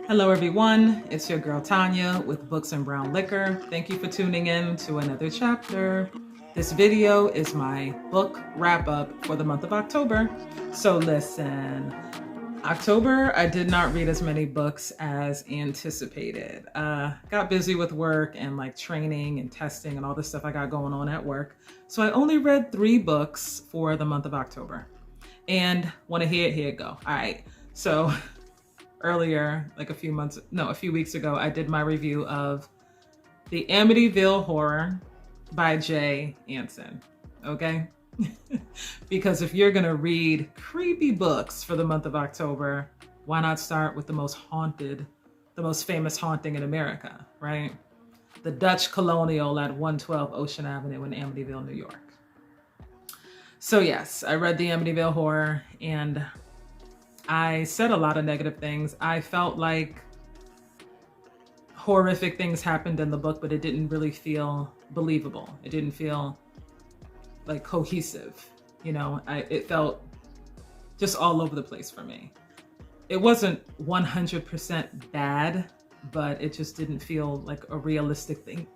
Hello everyone, it's your girl Tanya with Books and Brown Liquor. Thank you for tuning in to another chapter. This video is my book wrap up for the month of October. So listen, October, I did not read as many books as anticipated. Got busy with work and like training and testing and all the stuff I got going on at work. So I only read 3 books for the month of October. And want to hear it go. All right, so earlier, like a few weeks ago, I did my review of The Amityville Horror by Jay Anson, okay? Because if you're gonna read creepy books for the month of October, why not start with the most famous haunting in America, right? The Dutch Colonial at 112 Ocean Avenue in Amityville, New York. So yes, I read The Amityville Horror and I said a lot of negative things. I felt like horrific things happened in the book, but it didn't really feel believable. It didn't feel like cohesive. You know, it felt just all over the place for me. It wasn't 100% bad, but it just didn't feel like a realistic thing.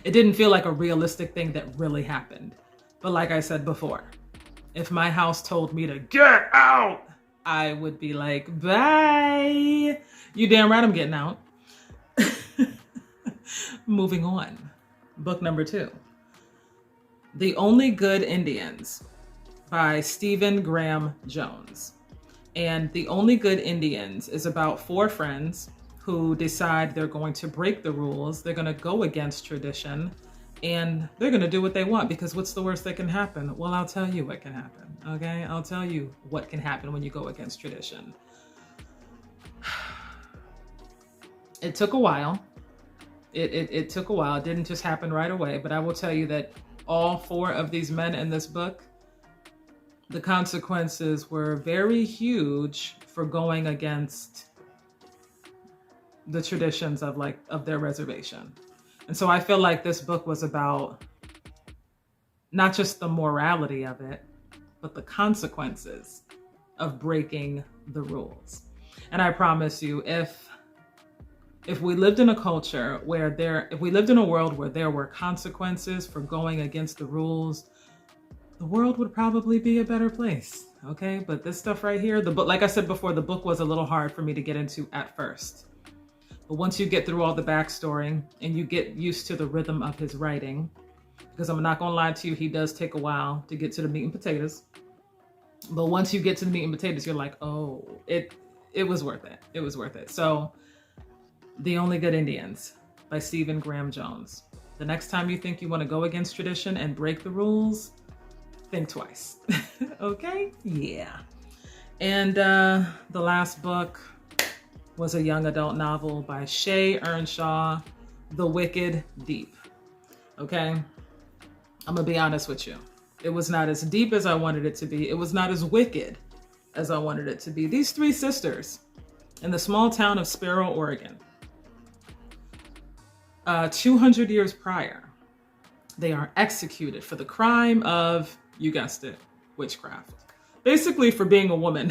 It didn't feel like a realistic thing that really happened. But like I said before, if my house told me to get out, I would be like, bye. You damn right I'm getting out. Moving on. Book number 2. The Only Good Indians by Stephen Graham Jones. And The Only Good Indians is about 4 friends who decide they're going to break the rules. They're going to go against tradition. And they're going to do what they want, because what's the worst that can happen? Well, I'll tell you what can happen, okay? I'll tell you what can happen when you go against tradition. It took a while. It took a while. It didn't just happen right away, but I will tell you that all 4 of these men in this book, the consequences were very huge for going against the traditions of their reservation. And so I feel like this book was about not just the morality of it, but the consequences of breaking the rules. And I promise you, if we lived in a culture if we lived in a world where there were consequences for going against the rules, the world would probably be a better place, okay? But this stuff right here, the book, like I said before, the book was a little hard for me to get into at first. But once you get through all the backstory and you get used to the rhythm of his writing, because I'm not gonna lie to you, he does take a while to get to the meat and potatoes. But once you get to the meat and potatoes, you're like, oh, it was worth it. It was worth it. So The Only Good Indians by Stephen Graham Jones. The next time you think you want to go against tradition and break the rules, think twice. Okay? Yeah. And the last book was a young adult novel by Shay Earnshaw, The Wicked Deep. Okay? I'm gonna be honest with you. It was not as deep as I wanted it to be. It was not as wicked as I wanted it to be. These 3 sisters in the small town of Sparrow, Oregon, 200 years prior, they are executed for the crime of, you guessed it, witchcraft. Basically for being a woman.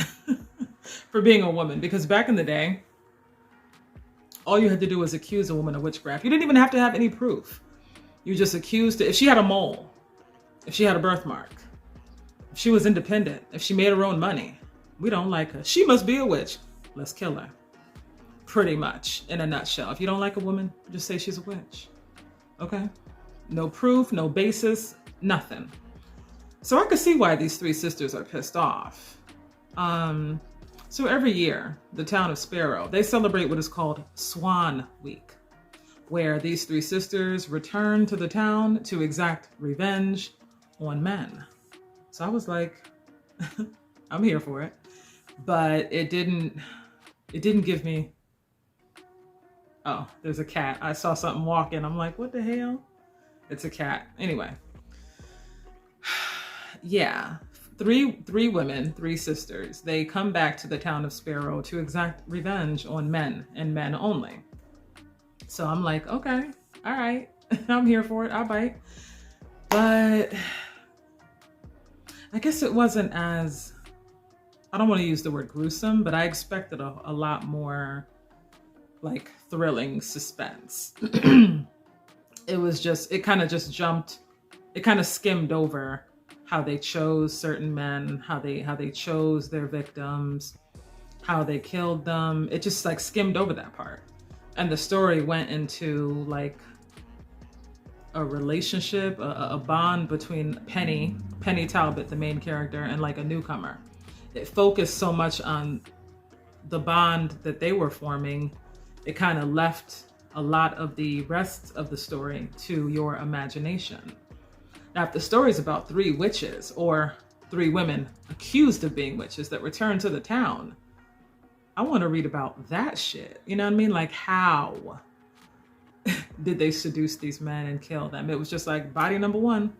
For being a woman. Because back in the day, all you had to do was accuse a woman of witchcraft. You didn't even have to have any proof. You just accused her. If she had a mole, if she had a birthmark, if she was independent, if she made her own money, we don't like her. She must be a witch. Let's kill her. Pretty much, in a nutshell. If you don't like a woman, just say she's a witch. Okay? No proof, no basis, nothing. So I could see why these 3 sisters are pissed off. So every year, the town of Sparrow, they celebrate what is called Swan Week, where these 3 sisters return to the town to exact revenge on men. So I was like, I'm here for it. But it didn't give me, oh, there's a cat. I saw something walking. I'm like, what the hell? It's a cat. Anyway. Yeah. 3 women, 3 sisters, they come back to the town of Sparrow to exact revenge on men and men only. So I'm like, okay, all right, I'm here for it, I'll bite. But I guess it wasn't as I don't want to use the word gruesome, but I expected a lot more like thrilling suspense. It was just, it kind of just jumped, it kind of skimmed over how they chose certain men, how they chose their victims, how they killed them. It just like skimmed over that part. And the story went into like a relationship, a bond between Penny Talbot, the main character, and like a newcomer. It focused so much on the bond that they were forming. It kind of left a lot of the rest of the story to your imagination. Now, if the story is about 3 witches or 3 women accused of being witches that return to the town, I want to read about that shit. You know what I mean? Like, how did they seduce these men and kill them? It was just like body number 1,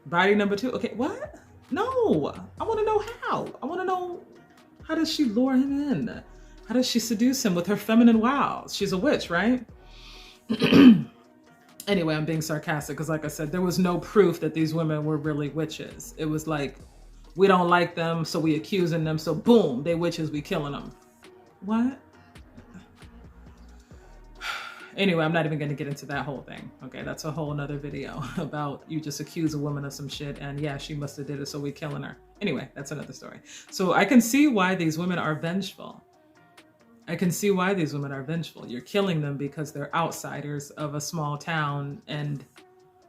body number 2. Okay, what? No, I want to know how. I want to know, how does she lure him in? How does she seduce him with her feminine wiles? She's a witch, right? Anyway, I'm being sarcastic because like I said, there was no proof that these women were really witches. It was like, we don't like them, so we accusing them, so boom, they witches, we killing them. What? Anyway, I'm not even going to get into that whole thing. Okay, that's a whole nother video about you just accuse a woman of some shit and yeah, she must have did it, so we killing her. Anyway, that's another story. So I can see why these women are vengeful. I can see why these women are vengeful. You're killing them because they're outsiders of a small town and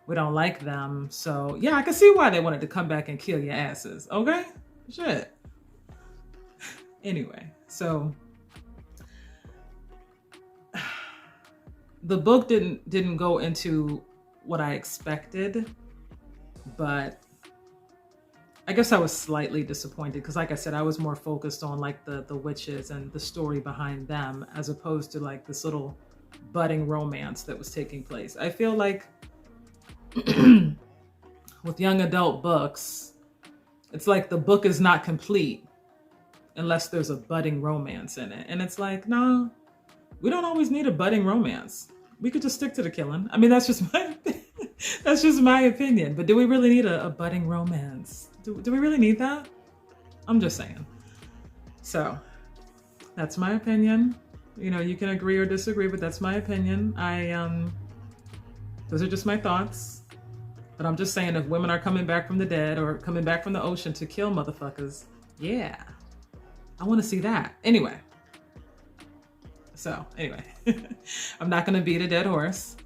we don't like them. So yeah, I can see why they wanted to come back and kill your asses. Okay? Shit. Anyway, so the book didn't go into what I expected, but I guess I was slightly disappointed because like I said, I was more focused on like the witches and the story behind them as opposed to like this little budding romance that was taking place. I feel like with young adult books, it's like the book is not complete unless there's a budding romance in it. And it's like, no, we don't always need a budding romance. We could just stick to the killing. I mean, that's just my opinion. But do we really need a budding romance? Do we really need that? I'm just saying. So that's my opinion. You know, you can agree or disagree, but that's my opinion. Those are just my thoughts. But I'm just saying, if women are coming back from the dead or coming back from the ocean to kill motherfuckers, yeah, I want to see that. Anyway. So anyway, I'm not going to beat a dead horse.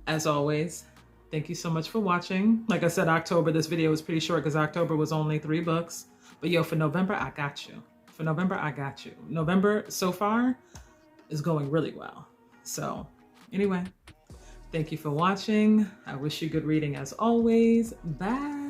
As always, thank you so much for watching. Like I said, October, this video was pretty short because October was only 3 books. But yo, for November, I got you. For November, I got you. November so far is going really well. So anyway, thank you for watching. I wish you good reading as always. Bye.